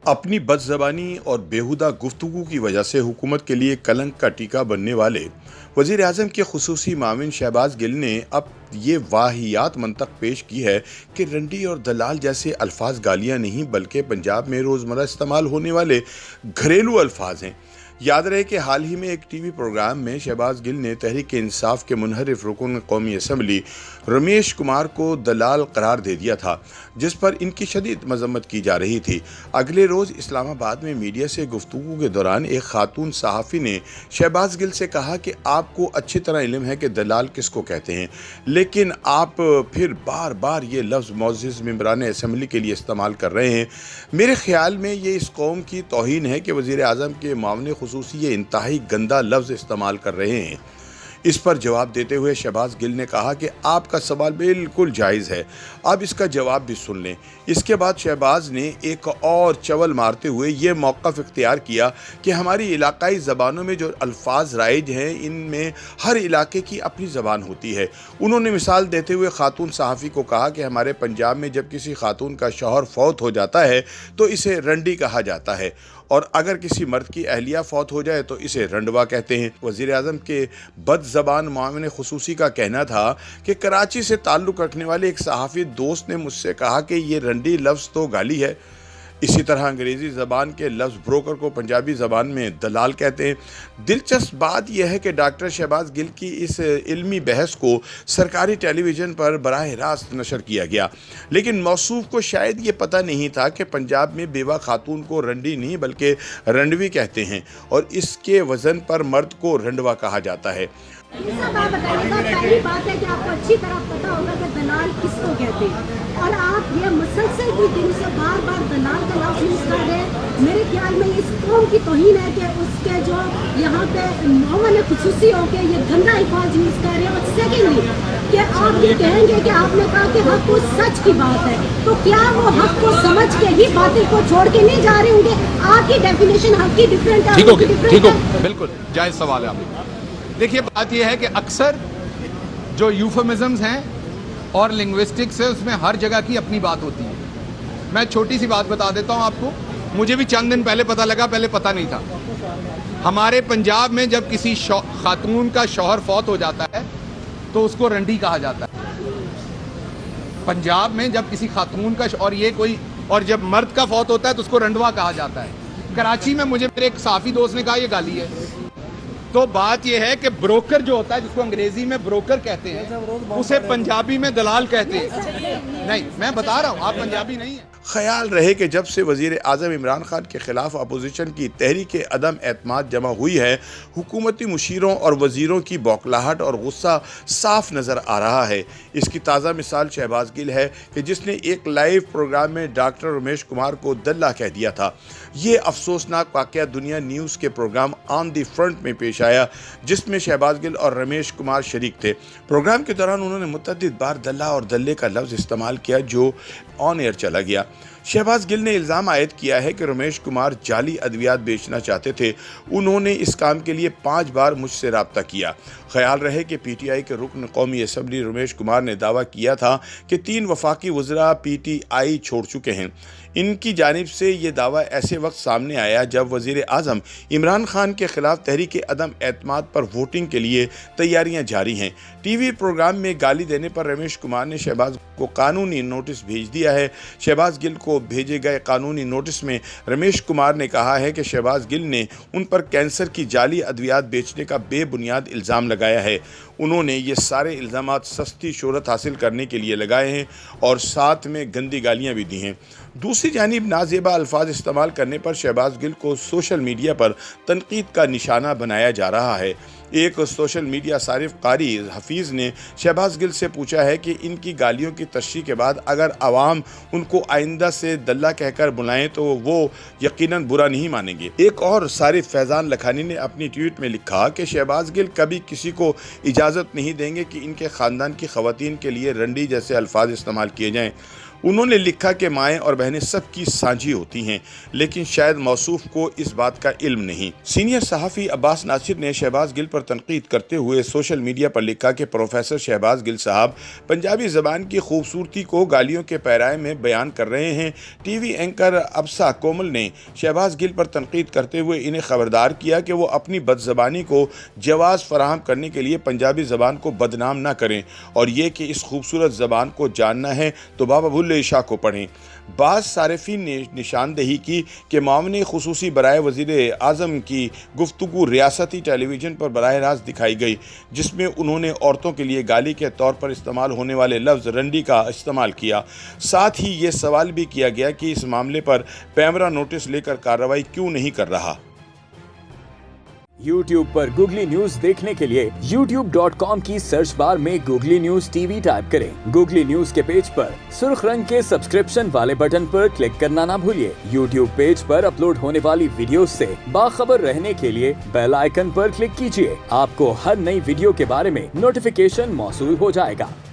अपनी बदज़बानी और बेहुदा गुफ्तगू की वजह से हुकूमत के लिए कलंक का टीका बनने वाले वज़ीर आज़म के खुसूसी माविन शहबाज गिल ने अब ये वाहियात मंतक पेश की है कि रंडी और दलाल जैसे अल्फाज गालियाँ नहीं बल्कि पंजाब में रोज़मर्रा इस्तेमाल होने वाले घरेलू अल्फाज हैं। याद रहे कि हाल ही में एक टीवी प्रोग्राम में शहबाज गिल ने तहरीक इंसाफ के मुनहरिफ रुकन कौमी असम्बली रमेश कुमार को दलाल करार दे दिया था, जिस पर इनकी शदीद मजम्मत की जा रही थी। अगले रोज़ इस्लामाबाद में मीडिया से गुफ्तगू के दौरान एक खातून सहाफ़ी ने शहबाज गिल से कहा कि आपको अच्छी तरह इल्म है कि दलाल किसको कहते हैं, लेकिन आप फिर बार बार ये लफ्ज़ मोअज़्ज़िज़ मेंबरान असम्बली के लिए इस्तेमाल कर रहे हैं। मेरे ख्याल में ये इस कौम की तौहीन है कि वज़ीर आज़म के मामले खुसूसी ये इंतहाई गंदा लफ्ज़ इस्तेमाल कर रहे हैं। इस पर जवाब देते हुए शहबाज गिल ने कहा कि आपका सवाल बिल्कुल जायज़ है, अब इसका जवाब भी सुन लें। इसके बाद शहबाज ने एक और चवल मारते हुए ये मौक़िफ़ इख्तियार किया कि हमारी इलाकाई ज़बानों में जो अल्फाज राइज हैं इनमें हर इलाके की अपनी ज़बान होती है। उन्होंने मिसाल देते हुए खातून सहाफ़ी को कहा कि हमारे पंजाब में जब किसी खातून का शौहर फौत हो जाता है तो इसे रंडी कहा जाता है, और अगर किसी मर्द की अहलिया फौत हो जाए तो इसे रंडवा कहते हैं। वज़ीर आज़म के बदज़बान माविन खुसूसी का कहना था कि कराची से ताल्लुक़ रखने वाले एक सहाफ़ी दोस्त ने मुझसे कहा कि ये रंडी लफ्ज़ तो गाली है। इसी तरह अंग्रेज़ी ज़बान के लफ्ज़ ब्रोकर को पंजाबी ज़बान में दलाल कहते हैं। दिलचस्प बात यह है कि डॉक्टर शहबाज गिल की इस इल्मी बहस को सरकारी टेलीविज़न पर बराह रास्त नशर किया गया, लेकिन मौसूफ़ को शायद ये पता नहीं था कि पंजाब में बेवा खातून को रंडी नहीं बल्कि रंडवी कहते हैं, और इसके वज़न पर मर्द को रंडवा कहा जाता है। पहली बात है कि आपको अच्छी तरह पता होगा कि दलाल किसको कहते हैं, और आप ये मुसलसल कुछ दिन से बार बार दलाल का लफ्ज़ यूज़ कर रहे हैं। मेरे ख्याल में इस कौम की तौहीन है कि उसके जो यहाँ पे मामले खुसूसी हो के ये गंदा अल्फाज यूज़ कर रहे हैं। और सेकेंडली कि आप ये कहेंगे कि आपने कहा कि हक को सच की बात है, तो क्या वो हक को समझ के ही बातिल को छोड़ के नहीं जा रहे होंगे? आपकी डेफिनेशन हक की डिफरेंट है। ठीक हो, बिल्कुल जायज़ सवाल है आपका। देखिए, बात यह है कि अक्सर जो यूफेमिज़म्स हैं और लिंग्विस्टिक्स है उसमें हर जगह की अपनी बात होती है। मैं छोटी सी बात बता देता हूँ आपको, मुझे भी चंद दिन पहले पता लगा, पहले पता नहीं था। हमारे पंजाब में जब किसी खातून का शौहर फौत हो जाता है तो उसको रंडी कहा जाता है। पंजाब में जब किसी खातून का और जब मर्द का फौत होता है तो उसको रंडवा कहा जाता है। कराची में मुझे मेरे एक साफ़ी दोस्त ने कहा ये गाली है। तो बात यह है कि ब्रोकर जो होता है, जिसको अंग्रेजी में ब्रोकर कहते हैं, उसे पंजाबी में दलाल कहते हैं। नहीं, मैं बता रहा हूँ, आप पंजाबी नहीं हैं। ख्याल रहे कि जब से वज़ीर आज़म इमरान खान के ख़िलाफ़ अपोजिशन की तहरीक अदम एतमाद जमा हुई है, हुकूमती मुशीरों और वज़ीरों की बौखलाहट और गुस्सा साफ नज़र आ रहा है। इसकी ताज़ा मिसाल शहबाज गिल है कि जिसने एक लाइव प्रोग्राम में डॉक्टर रमेश कुमार को दल्ला कह दिया था। ये अफसोसनाक वाक़या दुनिया न्यूज़ के प्रोग्राम ऑन दी फ्रंट में पेश आया, जिसमें शहबाज गिल और रमेश कुमार शरीक थे। प्रोग्राम के दौरान उन्होंने मुतअद्दिद बार दल्ला और दल्ले का लफ्ज़ इस्तेमाल किया जो ऑन एयर चला गया। शहबाज गिल ने इल्ज़ाम आयद किया है कि रमेश कुमार जाली अद्वियात बेचना चाहते थे। उन्होंने इस काम के लिए 5 बार मुझसे रब्ता किया। ख्याल रहे कि PTI के रुकन कौमी असम्बली रमेश कुमार ने दावा किया था कि 3 वफाकी वज़रा PTI छोड़ चुके हैं। इनकी जानिब से ये दावा ऐसे वक्त सामने आया जब वज़ीर आज़म इमरान खान के ख़िलाफ़ तहरीक अदम एतमाद पर वोटिंग के लिए तैयारियां जारी हैं। टीवी प्रोग्राम में गाली देने पर रमेश कुमार ने शहबाज को कानूनी नोटिस भेज दिया है। शहबाज गिल को भेजे गए कानूनी नोटिस में रमेश कुमार ने कहा है कि शहबाज गिल ने उन पर कैंसर की जाली अद्वियात बेचने का बेबुनियाद इल्ज़ाम लगाया है। उन्होंने ये सारे इल्ज़ामात सस्ती शोहरत हासिल करने के लिए लगाए हैं और साथ में गंदी गालियाँ भी दी हैं। दूसरी जानिब नाजेबा अल्फाज इस्तेमाल करने पर शहबाज गिल को सोशल मीडिया पर तनकीद का निशाना बनाया जा रहा है। एक सोशल मीडिया सारिफ कारी हफीज़ ने शहबाज गिल से पूछा है कि इनकी गालियों की तशरीह के बाद अगर आवाम उनको आइंदा से दल्ला कहकर बुलाएं तो वो यकीनन बुरा नहीं मानेंगे। एक और सारिफ फैज़ान लखानी ने अपनी ट्वीट में लिखा कि शहबाज गिल कभी किसी को इजाज़त नहीं देंगे कि इनके ख़ानदान की ख़वातीन के लिए रंडी जैसे अल्फाज इस्तेमाल किए जाएँ। उन्होंने लिखा कि माएँ और बहनें सबकी साझी होती हैं, लेकिन शायद मौसूफ को इस बात का इल्म नहीं। सीनियर सहाफ़ी अब्बास नासिर ने शहबाज गिल पर तनकीद करते हुए सोशल मीडिया पर लिखा कि प्रोफेसर शहबाज गिल साहब पंजाबी ज़बान की खूबसूरती को गालियों के पैराए में बयान कर रहे हैं। टीवी एंकर अब्सा कोमल ने शहबाज गिल पर तनकीद करते हुए इन्हें खबरदार किया कि वो अपनी बदज़बानी को जवाज़ फराहम करने के लिए पंजाबी ज़बान को बदनाम ना करें, और ये कि इस खूबसूरत ज़बान को जानना है तो बाबा बुल्ले शाह को पढ़ें। बाज़ सारिफीन ने निशानदेही की कि मामले खुसूसी बराए वज़ीर आज़म की गुफ्तगू रियासती टेलीविज़न पर बराह रास्त दिखाई गई, जिसमें उन्होंने औरतों के लिए गाली के तौर पर इस्तेमाल होने वाले लफ्ज़ रंडी का इस्तेमाल किया। साथ ही ये सवाल भी किया गया कि इस मामले पर पैमरा नोटिस लेकर कार्रवाई क्यों नहीं कर रहा। YouTube पर गूगली न्यूज देखने के लिए youtube.com की सर्च बार में गूगली न्यूज टीवी टाइप करें। गूगली न्यूज के पेज पर सुर्ख रंग के सब्सक्रिप्शन वाले बटन पर क्लिक करना ना भूलिए। YouTube पेज पर अपलोड होने वाली वीडियोस से बाखबर रहने के लिए बेल आइकन पर क्लिक कीजिए। आपको हर नई वीडियो के बारे में नोटिफिकेशन मौसूल हो जाएगा।